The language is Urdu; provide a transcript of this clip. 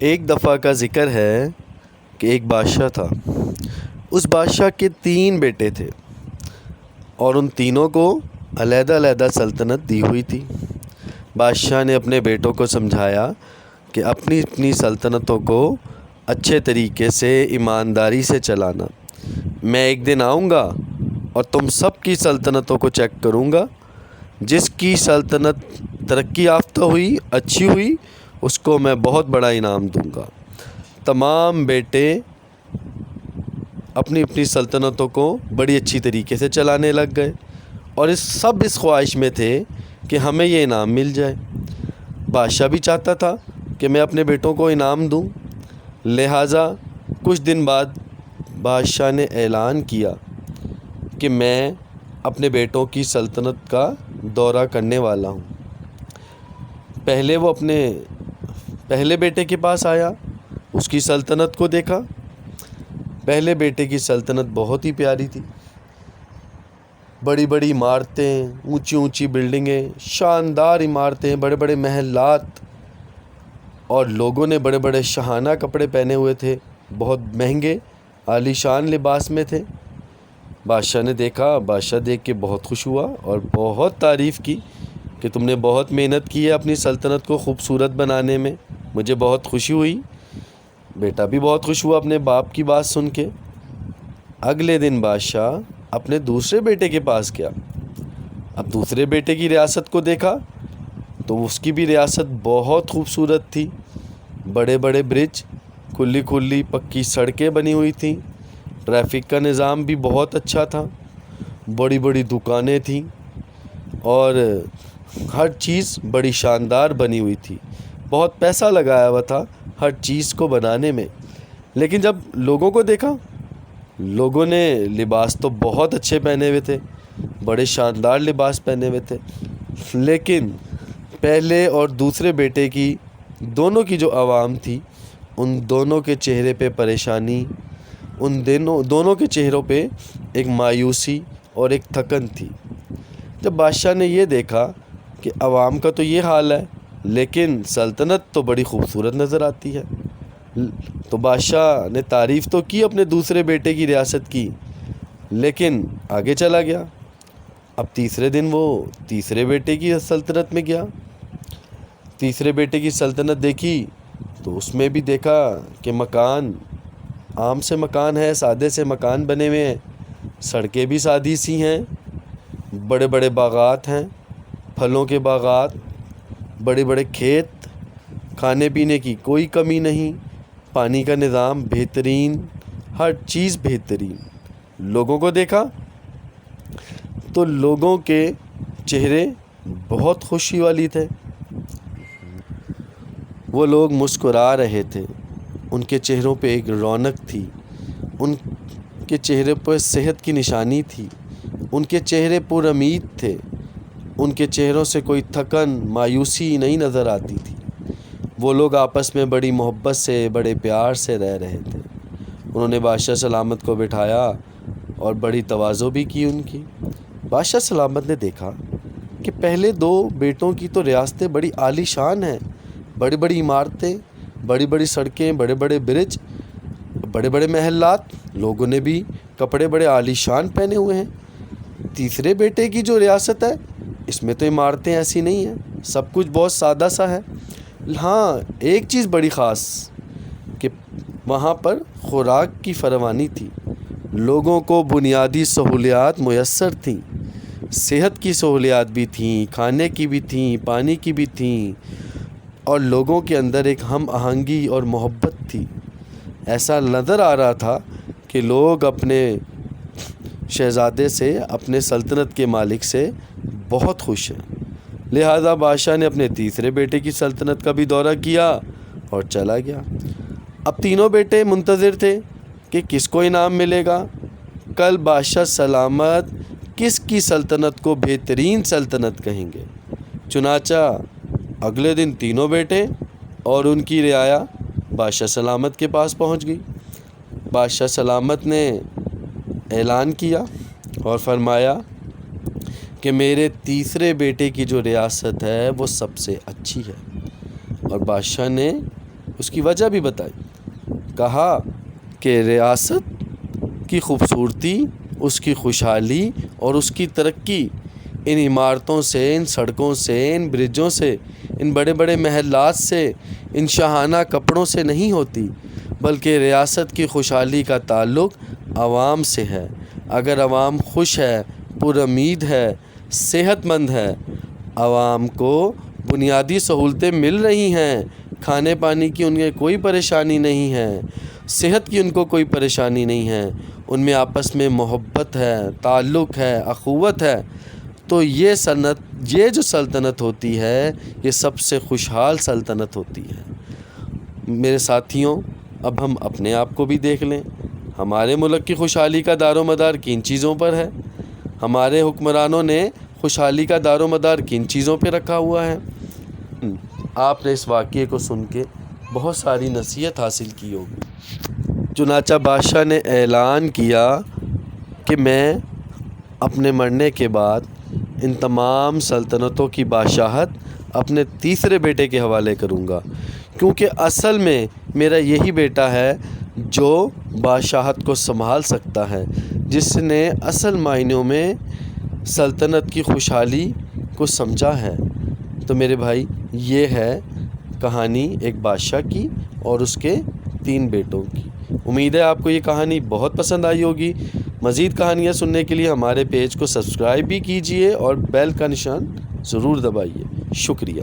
ایک دفعہ کا ذکر ہے کہ ایک بادشاہ تھا۔ اس بادشاہ کے 3 بیٹے تھے اور ان تینوں کو علیحدہ علیحدہ سلطنت دی ہوئی تھی۔ بادشاہ نے اپنے بیٹوں کو سمجھایا کہ اپنی اپنی سلطنتوں کو اچھے طریقے سے ایمانداری سے چلانا۔ میں ایک دن آؤں گا اور تم سب کی سلطنتوں کو چیک کروں گا۔ جس کی سلطنت ترقی یافتہ ہوئی، اچھی ہوئی، اس کو میں بہت بڑا انعام دوں گا۔ تمام بیٹے اپنی اپنی سلطنتوں کو بڑی اچھی طریقے سے چلانے لگ گئے اور اس خواہش میں تھے کہ ہمیں یہ انعام مل جائے۔ بادشاہ بھی چاہتا تھا کہ میں اپنے بیٹوں کو انعام دوں، لہٰذا کچھ دن بعد بادشاہ نے اعلان کیا کہ میں اپنے بیٹوں کی سلطنت کا دورہ کرنے والا ہوں۔ پہلے وہ اپنے پہلے بیٹے کے پاس آیا، اس کی سلطنت کو دیکھا۔ پہلے بیٹے کی سلطنت بہت ہی پیاری تھی، بڑی بڑی عمارتیں، اونچی اونچی بلڈنگیں، شاندار عمارتیں، بڑے بڑے محلات، اور لوگوں نے بڑے بڑے شاہانہ کپڑے پہنے ہوئے تھے، بہت مہنگے عالی شان لباس میں تھے۔ بادشاہ نے دیکھا، بادشاہ دیکھ کے بہت خوش ہوا اور بہت تعریف کی کہ تم نے بہت محنت کی ہے اپنی سلطنت کو خوبصورت بنانے میں، مجھے بہت خوشی ہوئی۔ بیٹا بھی بہت خوش ہوا اپنے باپ کی بات سن کے۔ اگلے دن بادشاہ اپنے دوسرے بیٹے کے پاس گیا۔ اب دوسرے بیٹے کی ریاست کو دیکھا تو اس کی بھی ریاست بہت خوبصورت تھی، بڑے بڑے برج، کھلی کھلی پکی سڑکیں بنی ہوئی تھیں، ٹریفک کا نظام بھی بہت اچھا تھا، بڑی بڑی دکانیں تھیں اور ہر چیز بڑی شاندار بنی ہوئی تھی۔ بہت پیسہ لگایا ہوا تھا ہر چیز کو بنانے میں۔ لیکن جب لوگوں کو دیکھا، لوگوں نے لباس تو بہت اچھے پہنے ہوئے تھے، بڑے شاندار لباس پہنے ہوئے تھے، لیکن پہلے اور دوسرے بیٹے کی دونوں کی جو عوام تھی، ان دونوں کے چہرے پہ پریشانی، ان دونوں کے چہروں پہ ایک مایوسی اور ایک تھکن تھی۔ جب بادشاہ نے یہ دیکھا کہ عوام کا تو یہ حال ہے لیکن سلطنت تو بڑی خوبصورت نظر آتی ہے، تو بادشاہ نے تعریف تو کی اپنے دوسرے بیٹے کی ریاست کی، لیکن آگے چلا گیا۔ اب تیسرے دن وہ تیسرے بیٹے کی سلطنت میں گیا۔ تیسرے بیٹے کی سلطنت دیکھی تو اس میں بھی دیکھا کہ مکان عام سے مکان ہے، سادے سے مکان بنے ہوئے ہیں، سڑکیں بھی سادی سی ہیں، بڑے بڑے باغات ہیں، پھلوں کے باغات، بڑے بڑے کھیت، کھانے پینے کی کوئی کمی نہیں، پانی کا نظام بہترین، ہر چیز بہترین۔ لوگوں کو دیکھا تو لوگوں کے چہرے بہت خوشی والی تھے، وہ لوگ مسکرا رہے تھے، ان کے چہروں پہ ایک رونق تھی، ان کے چہرے پر صحت کی نشانی تھی، ان کے چہرے پر امید تھے، ان کے چہروں سے کوئی تھکن، مایوسی نہیں نظر آتی تھی۔ وہ لوگ آپس میں بڑی محبت سے، بڑے پیار سے رہ رہے تھے۔ انہوں نے بادشاہ سلامت کو بٹھایا اور بڑی تواضع بھی کی ان کی۔ بادشاہ سلامت نے دیکھا کہ پہلے 2 بیٹوں کی تو ریاستیں بڑی عالی شان ہیں، بڑی بڑی عمارتیں، بڑی بڑی سڑکیں، بڑے بڑے برج، بڑے بڑے محلات، لوگوں نے بھی کپڑے بڑے عالی شان پہنے ہوئے ہیں۔ تیسرے بیٹے کی جو ریاست ہے، اس میں تو عمارتیں ایسی نہیں ہیں، سب کچھ بہت سادہ سا ہے۔ ہاں، ایک چیز بڑی خاص کہ وہاں پر خوراک کی فراوانی تھی، لوگوں کو بنیادی سہولیات میسر تھیں، صحت کی سہولیات بھی تھیں، کھانے کی بھی تھیں، پانی کی بھی تھیں، اور لوگوں کے اندر ایک ہم آہنگی اور محبت تھی۔ ایسا نظر آ رہا تھا کہ لوگ اپنے شہزادے سے، اپنے سلطنت کے مالک سے بہت خوش ہیں۔ لہذا بادشاہ نے اپنے تیسرے بیٹے کی سلطنت کا بھی دورہ کیا اور چلا گیا۔ اب تینوں بیٹے منتظر تھے کہ کس کو انعام ملے گا، کل بادشاہ سلامت کس کی سلطنت کو بہترین سلطنت کہیں گے۔ چنانچہ اگلے دن تینوں بیٹے اور ان کی رعایا بادشاہ سلامت کے پاس پہنچ گئی۔ بادشاہ سلامت نے اعلان کیا اور فرمایا کہ میرے تیسرے بیٹے کی جو ریاست ہے وہ سب سے اچھی ہے، اور بادشاہ نے اس کی وجہ بھی بتائی. کہا کہ ریاست کی خوبصورتی، اس کی خوشحالی اور اس کی ترقی ان عمارتوں سے، ان سڑکوں سے، ان برجوں سے، ان بڑے بڑے محلات سے، ان شاہانہ کپڑوں سے نہیں ہوتی، بلکہ ریاست کی خوشحالی کا تعلق عوام سے ہے. اگر عوام خوش ہے، پر امید ہے، صحت مند ہے، عوام کو بنیادی سہولتیں مل رہی ہیں، کھانے پانی کی انہیں کوئی پریشانی نہیں ہے، صحت کی ان کو کوئی پریشانی نہیں ہے، ان میں آپس میں محبت ہے، تعلق ہے، اخوت ہے، تو یہ جو سلطنت ہوتی ہے یہ سب سے خوشحال سلطنت ہوتی ہے. میرے ساتھیوں، اب ہم اپنے آپ کو بھی دیکھ لیں. ہمارے ملک کی خوشحالی کا دار و مدار کن چیزوں پر ہے؟ ہمارے حکمرانوں نے خوشحالی کا دار و مدار کن چیزوں پہ رکھا ہوا ہے؟ آپ نے اس واقعے کو سن کے بہت ساری نصیحت حاصل کی ہوگی. چنانچہ بادشاہ نے اعلان کیا کہ میں اپنے مرنے کے بعد ان تمام سلطنتوں کی بادشاہت اپنے تیسرے بیٹے کے حوالے کروں گا، کیونکہ اصل میں میرا یہی بیٹا ہے جو بادشاہت کو سنبھال سکتا ہے، جس نے اصل معنوں میں سلطنت کی خوشحالی کو سمجھا ہے. تو میرے بھائی، یہ ہے کہانی ایک بادشاہ کی اور اس کے 3 بیٹوں کی. امید ہے آپ کو یہ کہانی بہت پسند آئی ہوگی. مزید کہانیاں سننے کے لیے ہمارے پیج کو سبسکرائب بھی کیجیے اور بیل کا نشان ضرور دبائیے. شکریہ.